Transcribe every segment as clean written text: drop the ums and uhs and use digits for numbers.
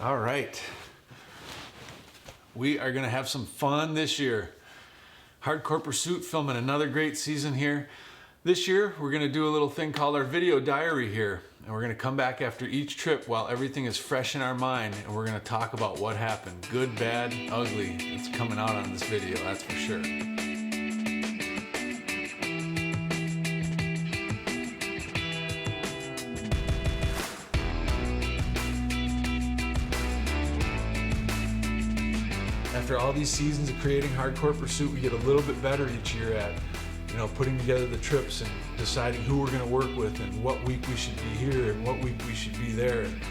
All right. We are going to have some fun this year. Hardcore Pursuit filming another great season here. This year, we're going to do a little thing called our video diary here. And we're going to come back after each trip while everything is fresh in our mind. And we're going to talk about what happened. Good, bad, ugly. It's coming out on this video, that's for sure. After all these seasons of creating Hardcore Pursuit, we get a little bit better each year at, putting together the trips and deciding who we're going to work with and what week we should be here and what week we should be there. And,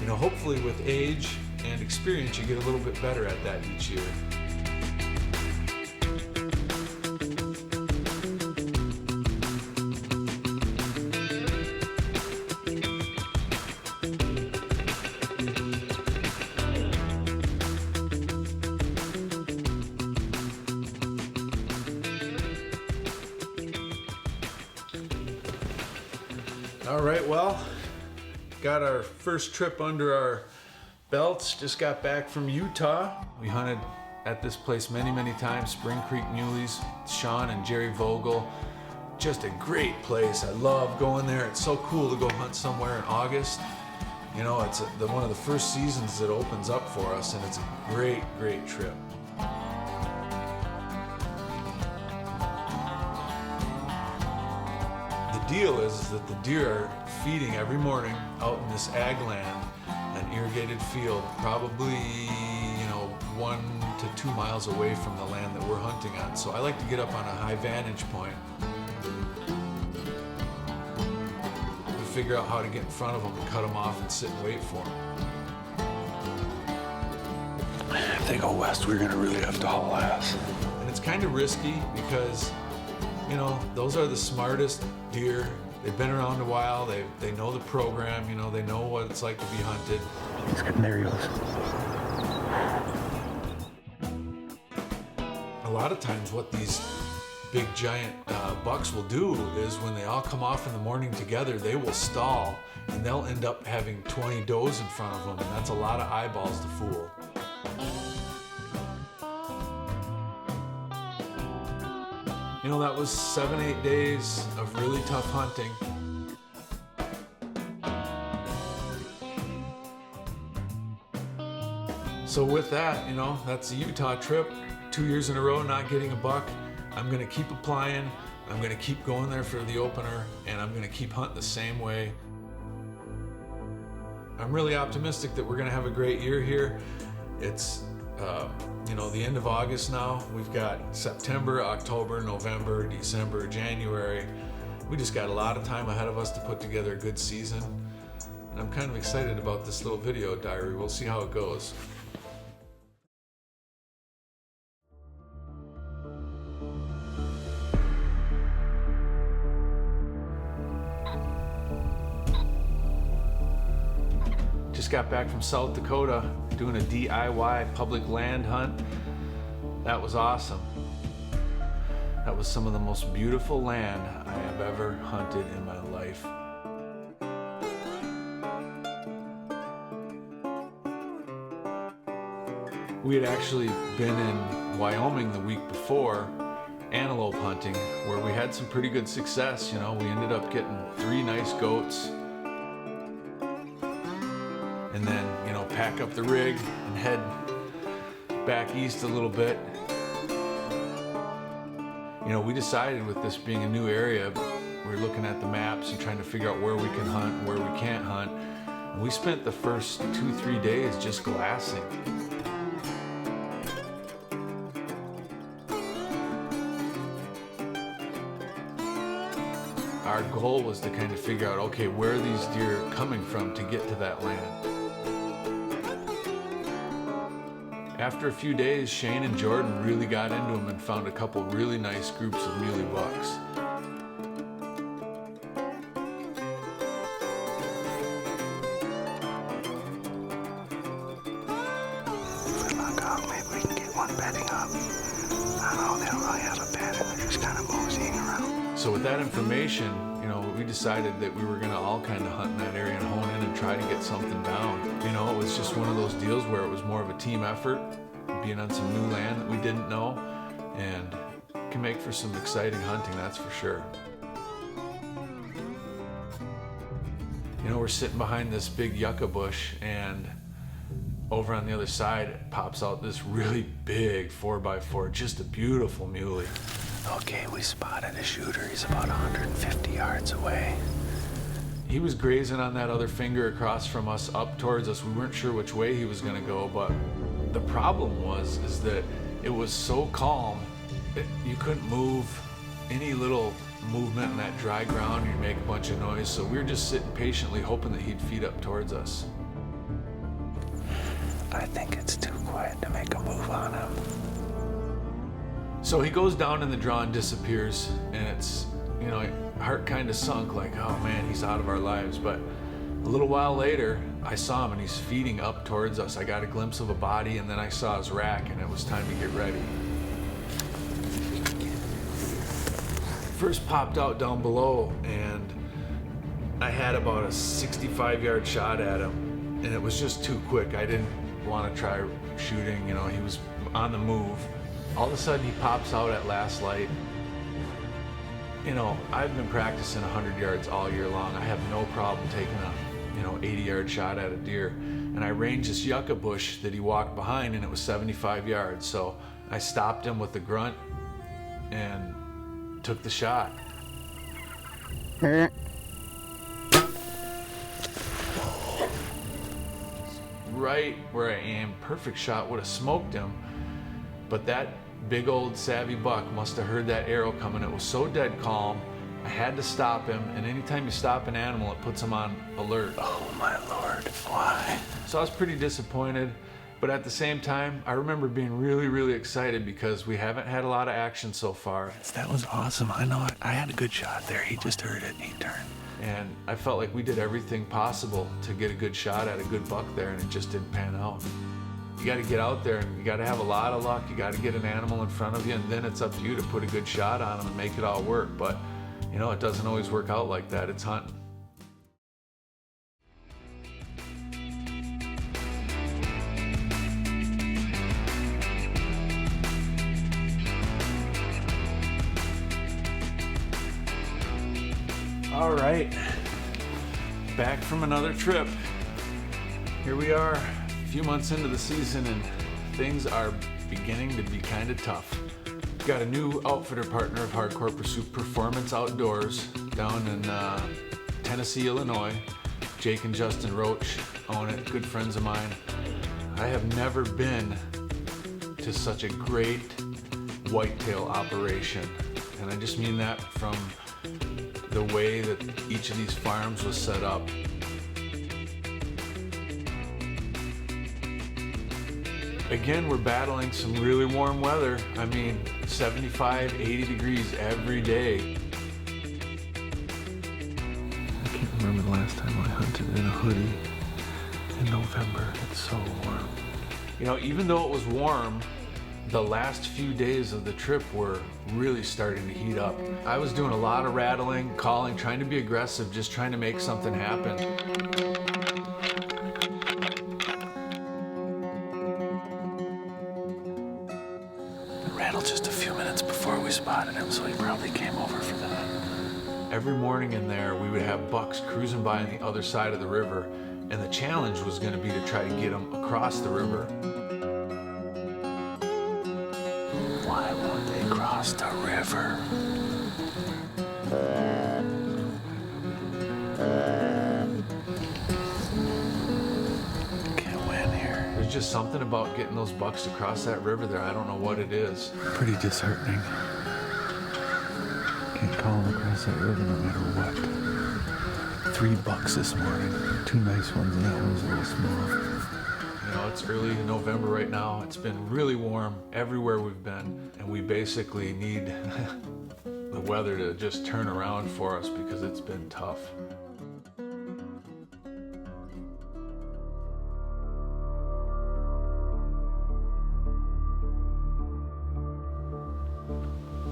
hopefully with age and experience, you get a little bit better at that each year. All right, well, got our first trip under our belts. Just got back from Utah. We hunted at this place many, many times, Spring Creek Muleys, Sean and Jerry Vogel. Just a great place. I love going there. It's so cool to go hunt somewhere in August. It's one of the first seasons that opens up for us, and it's a great, great trip. The deal is that the deer are feeding every morning out in this ag land, an irrigated field, probably 1 to 2 miles away from the land that we're hunting on. So I like to get up on a high vantage point to figure out how to get in front of them and cut them off and sit and wait for them. If they go west, we're gonna really have to haul ass. And it's kind of risky because those are the smartest deer. They've been around a while. They know the program. They know what it's like to be hunted. He's good. There he goes. A lot of times what these big giant bucks will do is when they all come off in the morning together, they will stall and they'll end up having 20 does in front of them, and that's a lot of eyeballs to fool. That was 7-8 days of really tough hunting. So with that, that's the Utah trip. 2 years in a row not getting a buck. I'm gonna keep applying. I'm gonna keep going there for the opener, and I'm gonna keep hunting the same way. I'm really optimistic that we're gonna have a great year here. It's the end of August now. We've got September, October, November, December, January. We just got a lot of time ahead of us to put together a good season. And I'm kind of excited about this little video diary. We'll see how it goes. Just got back from South Dakota doing a DIY public land hunt. That was awesome. That was some of the most beautiful land I have ever hunted in my life. We had actually been in Wyoming the week before antelope hunting, where we had some pretty good success. We ended up getting 3 nice goats. And then, pack up the rig and head back east a little bit. We decided with this being a new area, we were looking at the maps and trying to figure out where we can hunt and where we can't hunt. And we spent the first 2-3 days just glassing. Our goal was to kind of figure out, okay, where are these deer coming from to get to that land? After a few days, Shane and Jordan really got into them and found a couple really nice groups of muley bucks. If we luck out, maybe we can get one bedding up. I don't know, they don't really have a bed and they're just kind of moseying around. So with that information, but we decided that we were gonna all kind of hunt in that area and hone in and try to get something down. You know, it was just one of those deals where it was more of a team effort, being on some new land that we didn't know, and can make for some exciting hunting, that's for sure. You know, we're sitting behind this big yucca bush, and over on the other side pops out this really big 4x4, just a beautiful muley. Okay, we spotted a shooter. He's about 150 yards away. He was grazing on that other finger across from us, up towards us. We weren't sure which way he was gonna go, but the problem is that it was so calm, you couldn't move. Any little movement in that dry ground, you'd make a bunch of noise. So we were just sitting patiently hoping that he'd feed up towards us. I think it's too quiet to make a move on him. So he goes down in the draw and disappears, and it's, you know, heart kind of sunk, like, oh man, he's out of our lives. But a little while later, I saw him and he's feeding up towards us. I got a glimpse of a body, and then I saw his rack, and it was time to get ready. First popped out down below, and I had about a 65-yard shot at him, and it was just too quick. I didn't want to try shooting, you know, he was on the move. All of a sudden he pops out at last light. You know, I've been practicing 100 yards all year long. I have no problem taking a, you know, 80-yard shot at a deer. And I ranged this yucca bush that he walked behind, and it was 75 yards. So I stopped him with a grunt and took the shot. Right where I aimed, perfect shot, would have smoked him, but that big old savvy buck must have heard that arrow coming. It was so dead calm, I had to stop him, and anytime you stop an animal, it puts him on alert. Oh my Lord, why? So I was pretty disappointed, but at the same time, I remember being really, really excited because we haven't had a lot of action so far. That was awesome. I know I had a good shot there. He just heard it and he turned. And I felt like we did everything possible to get a good shot at a good buck there, and it just didn't pan out. You got to get out there, and you got to have a lot of luck. You got to get an animal in front of you, and then it's up to you to put a good shot on them and make it all work. But, you know, it doesn't always work out like that. It's hunting. All right, back from another trip. Here we are, a few months into the season, and things are beginning to be kind of tough. We've got a new outfitter partner of Hardcore Pursuit, Performance Outdoors, down in Tennessee, Illinois. Jake and Justin Roach own it, good friends of mine. I have never been to such a great whitetail operation, and I just mean that from the way that each of these farms was set up. Again, we're battling some really warm weather. I mean, 75, 80 degrees every day. I can't remember the last time I hunted in a hoodie in November. It's so warm. You know, even though it was warm, the last few days of the trip were really starting to heat up. I was doing a lot of rattling, calling, trying to be aggressive, just trying to make something happen. It rattled just a few minutes before we spotted him, so he probably came over for that. Every morning in there, we would have bucks cruising by on the other side of the river, and the challenge was going to be to try to get them across the river. Why won't they cross the river? Can't win here. There's just something about getting those bucks to cross that river there. I don't know what it is. Pretty disheartening. Can't call them across that river no matter what. 3 bucks this morning. 2 nice ones, and that one's a little small. You know, it's early November right now. It's been really warm everywhere we've been, and we basically need the weather to just turn around for us because it's been tough.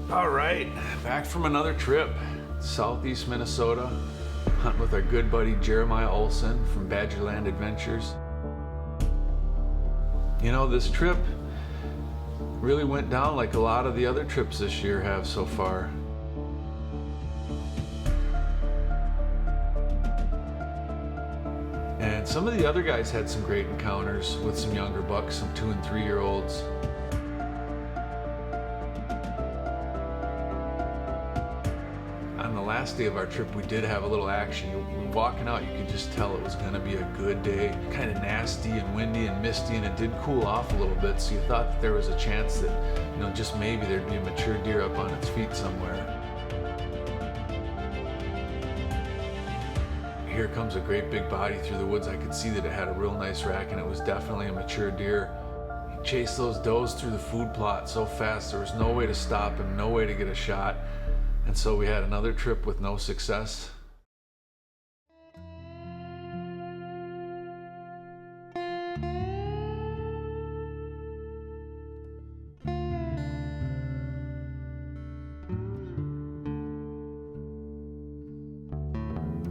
All right, back from another trip. southeast Minnesota, hunting with our good buddy Jeremiah Olson from Badgerland Adventures. You know, this trip really went down like a lot of the other trips this year have so far. And some of the other guys had some great encounters with some younger bucks, some 2 and 3 year olds. On the last day of our trip, we did have a little action. Walking out, you could just tell it was gonna be a good day. Kind of nasty and windy and misty, and it did cool off a little bit, so you thought that there was a chance that, you know, just maybe there'd be a mature deer up on its feet somewhere. Here comes a great big body through the woods. I could see that it had a real nice rack, and it was definitely a mature deer. He chased those does through the food plot so fast there was no way to stop him, no way to get a shot. And so we had another trip with no success.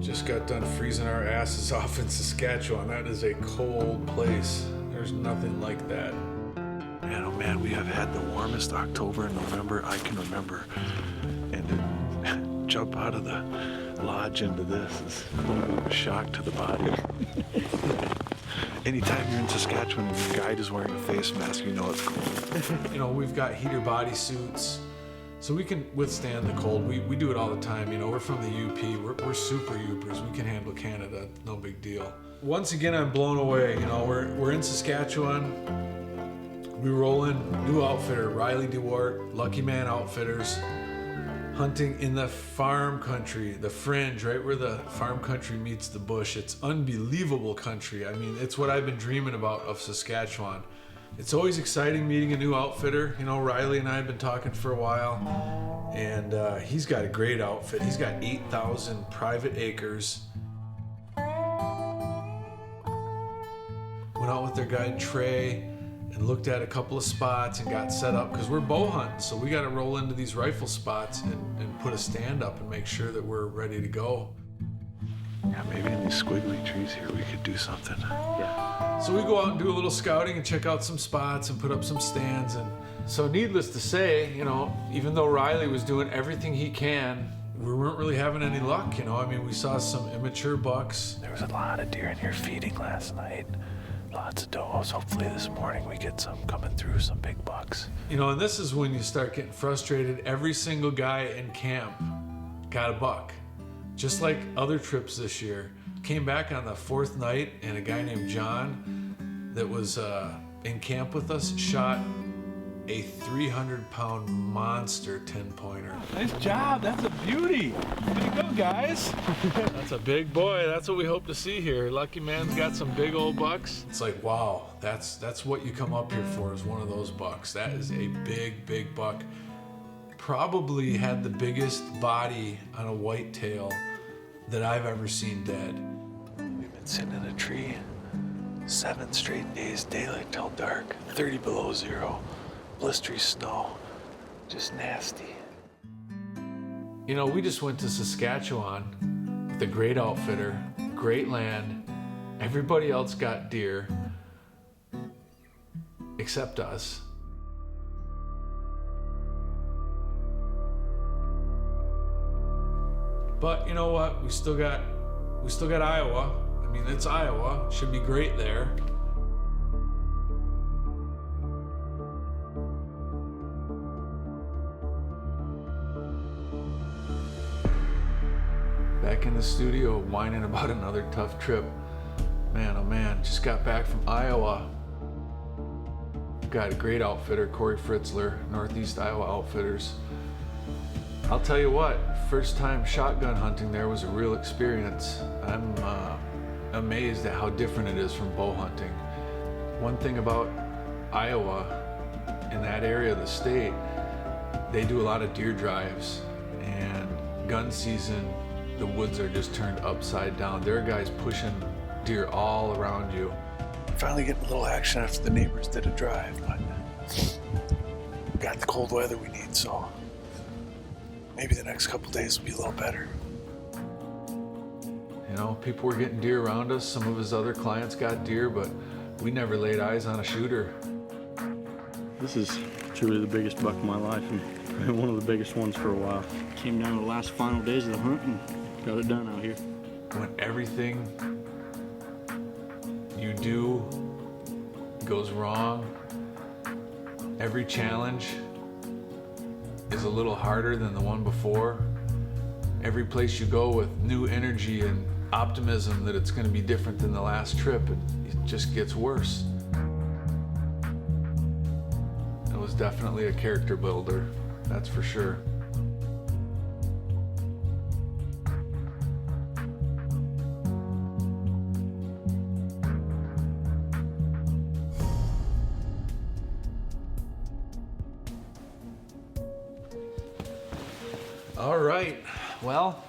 Just got done freezing our asses off in Saskatchewan. That is a cold place. There's nothing like that. Man, oh man, we have had the warmest October and November I can remember. And to jump out of the lodge into this is a little bit of a shock to the body. Anytime you're in Saskatchewan and your guide is wearing a face mask, you know it's cold. You know, we've got heater body suits, so we can withstand the cold. We do it all the time. You know, we're from the UP. We're super Upers. We can handle Canada. No big deal. Once again, I'm blown away. You know, we're in Saskatchewan. We roll in new outfitter, Riley DeWart, Lucky Man Outfitters, hunting in the farm country, the fringe, right where the farm country meets the bush. It's unbelievable country. I mean, it's what I've been dreaming about of Saskatchewan. It's always exciting meeting a new outfitter. You know, Riley and I have been talking for a while, and he's got a great outfit. He's got 8,000 private acres. Went out with their guide Trey and looked at a couple of spots and got set up, because we're bow hunting, so we got to roll into these rifle spots and put a stand up and make sure that we're ready to go. Yeah, maybe in these squiggly trees here we could do something. Yeah. So we go out and do a little scouting and check out some spots and put up some stands. And so needless to say, you know, even though Riley was doing everything he can, we weren't really having any luck, you know. I mean, we saw some immature bucks. There was a lot of deer in here feeding last night. Lots of does. Hopefully this morning we get some coming through, some big bucks. You know, and this is when you start getting frustrated. Every single guy in camp got a buck. Just like other trips this year. Came back on the 4th night, and a guy named John that was in camp with us shot a 300-pound monster 10-pointer. Nice job. That's a beauty. Way to go, guys. That's a big boy. That's what we hope to see here. Lucky Man's got some big old bucks. It's like, wow, that's what you come up here for, is one of those bucks. That is a big, big buck. Probably had the biggest body on a whitetail that I've ever seen dead. We've been sitting in a tree 7 straight days, daylight till dark, 30 below zero, blistery snow, just nasty. You know, we just went to Saskatchewan with a great outfitter, great land. Everybody else got deer except us. But you know what? We still got Iowa. I mean, it's Iowa. Should be great there. Back in the studio, whining about another tough trip. Man, oh man, just got back from Iowa. Got a great outfitter, Corey Fritzler, Northeast Iowa Outfitters. I'll tell you what, first time shotgun hunting there was a real experience. I'm amazed at how different it is from bow hunting. One thing about Iowa, in that area of the state, they do a lot of deer drives, and gun season, the woods are just turned upside down. There are guys pushing deer all around you. Finally getting a little action after the neighbors did a drive, but got the cold weather we need, so maybe the next couple days will be a little better. You know, people were getting deer around us. Some of his other clients got deer, but we never laid eyes on a shooter. This is truly the biggest buck of my life, and one of the biggest ones for a while. Came down to the last final days of the hunt and got it done out here. When everything you do goes wrong, every challenge is a little harder than the one before. Every place you go with new energy and optimism that it's going to be different than the last trip, it just gets worse. It was definitely a character builder, that's for sure. All right, well,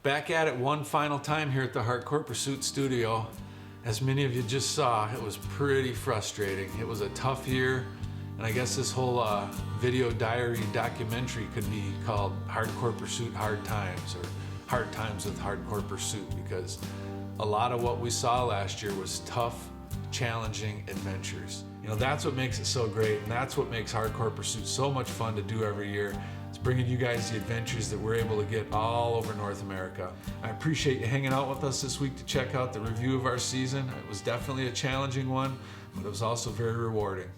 back at it one final time here at the Hardcore Pursuit Studio. As many of you just saw, it was pretty frustrating. It was a tough year, and I guess this whole video diary documentary could be called Hardcore Pursuit Hard Times, or Hard Times with Hardcore Pursuit, because a lot of what we saw last year was tough, challenging adventures. You know, that's what makes it so great, and that's what makes Hardcore Pursuit so much fun to do every year. It's bringing you guys the adventures that we're able to get all over North America. I appreciate you hanging out with us this week to check out the review of our season. It was definitely a challenging one, but it was also very rewarding.